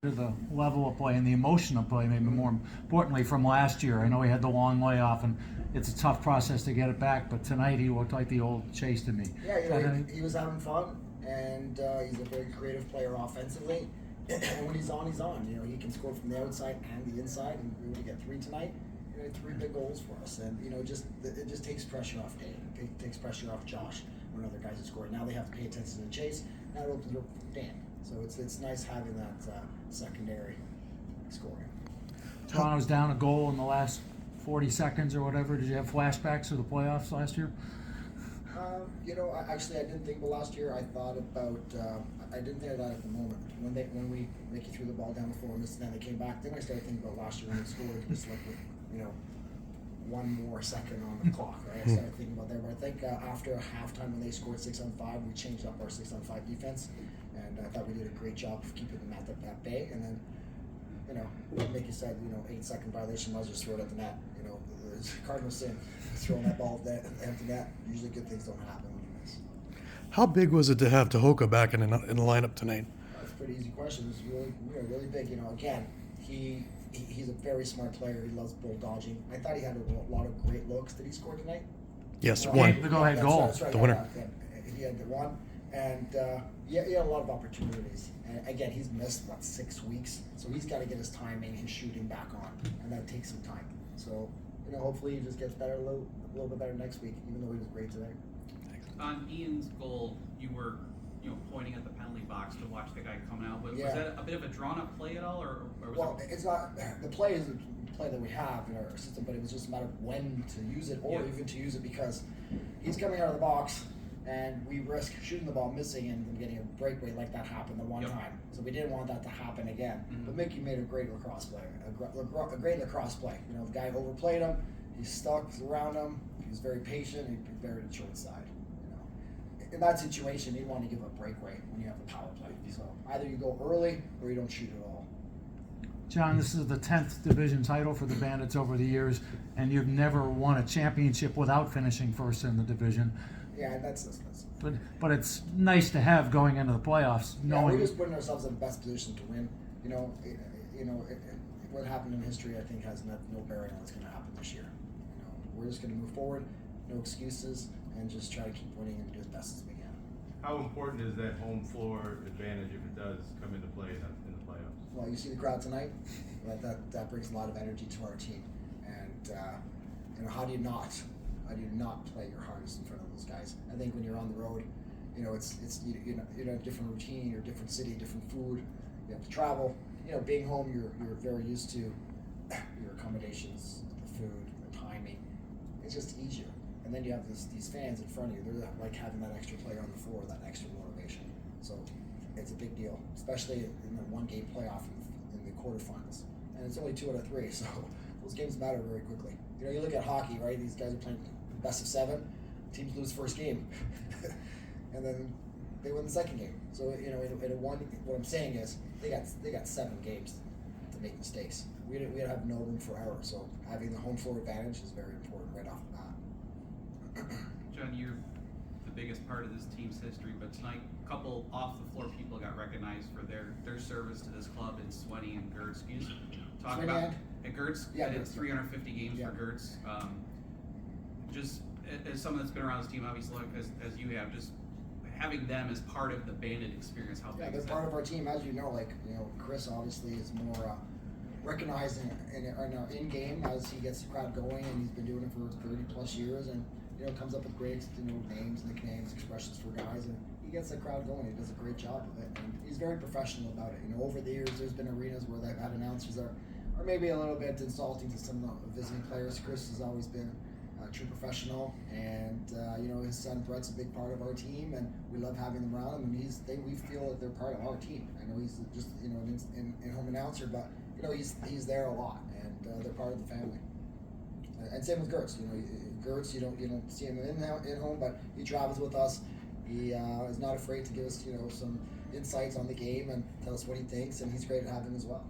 the level of play and the emotion of play, maybe more importantly from last year. I know he had the long layoff, and it's a tough process to get it back. But tonight he looked like the old Chase to me. Yeah, he was having fun, and he's a very creative player offensively. And when he's on, he's on. He can score from the outside and the inside. And we would get 3 tonight. 3 big goals for us, and it just takes pressure off Dave. It takes pressure off Josh when other guys are scoring. Now they have to pay attention to Chase. Now it opens up for Dan. So it's nice having that secondary scoring. Toronto's down a goal in the last 40 seconds or whatever. Did you have flashbacks of the playoffs last year? Actually, I didn't think about last year. I thought about. I didn't think of that at the moment. When we make you threw the ball down the floor and then they came back. Then I started thinking about last year when they scored. Just like with, one more second on the clock. Right? I started thinking about that. But I think after halftime when they scored 6 on 5, we changed up our 6 on 5 defense, and I thought we did a great job of keeping them at that bay. And then, like you said, 8-second violation. Might as well just throw it at the net. Cardinal sin, throwing that ball at the empty net. Usually good things don't happen when you miss. How big was it to have Tehoka back in the lineup tonight? That's a pretty easy question. It's really big. Again, he's a very smart player. He loves bull dodging. I thought he had a lot of great looks. Did he score tonight? Yes, one. The go-ahead goal. That's right, the winner. He had the one, and he had a lot of opportunities. And again, he's missed 6 weeks, so he's got to get his timing, his shooting back on, and that takes some time. So hopefully he just gets better a little bit better next week, even though he was great today. On Ian's goal, you were pointing at the penalty box to watch the guy come out. Was that a bit of a drawn-up play at all, or was it's not. The play is the play that we have in our system, but it was just a matter of when to use it, or even to use it because he's coming out of the box, and we risk shooting the ball, missing, and then getting a breakaway like that happened the one time. So we didn't want that to happen again. Mm-hmm. But Mickey made a great lacrosse play, a great lacrosse play. The guy overplayed him. He stuck around him. He was very patient. He buried it short side. In that situation, you want to give a breakaway when you have the power play. So either you go early or you don't shoot at all. John, this is the 10th division title for the Bandits over the years, and you've never won a championship without finishing first in the division. Yeah, that's But it's nice to have going into the playoffs. We're just putting ourselves in the best position to win. What happened in history, I think, has no bearing on what's going to happen this year. We're just going to move forward, no excuses, and just try to keep winning and do as best as we can. How important is that home floor advantage if it does come into play in the playoffs? Well, you see the crowd tonight. That brings a lot of energy to our team, and how do you not play your hardest in front of those guys? I think when you're on the road, it's you're in a different routine, you're a different city, different food. You have to travel. Being home, you're very used to your accommodations, the food, the timing. It's just easier. And then you have these fans in front of you. They're like having that extra player on the floor, that extra motivation. So it's a big deal, especially in the one-game playoff in the quarterfinals. And it's only 2 out of 3, so those games matter very quickly. You look at hockey, right? These guys are playing best of 7. Teams lose first game, and then they win the second game. So in a one, what I'm saying is they got 7 games to make mistakes. We have no room for error. So having the home floor advantage is very important right off the bat. John, you're the biggest part of this team's history, but tonight a couple off-the-floor people got recognized for their service to this club in Swenny and Gertz. Can you just talk about Gertz? Yeah, it's 350 games for Gertz. Just as someone that's been around this team, obviously, as you have, just having them as part of the Bandit experience, how big is that? They're part of our team, as you know. Chris obviously is more recognized in game as he gets the crowd going, and he's been doing it for 30+ years, and comes up with great names, nicknames, expressions for guys, and he gets the crowd going. He does a great job of it, and he's very professional about it. Over the years, there's been arenas where they've had announcers that are maybe a little bit insulting to some of the visiting players. Chris has always been a true professional, and his son Brett's a big part of our team, and we love having them around him. And we feel that they're part of our team. I know he's just an in-home announcer, but he's there a lot, and they're part of the family. And same with Gertz. Gertz, you don't see him in home, but he travels with us. He is not afraid to give us some insights on the game and tell us what he thinks, and he's great at having as well.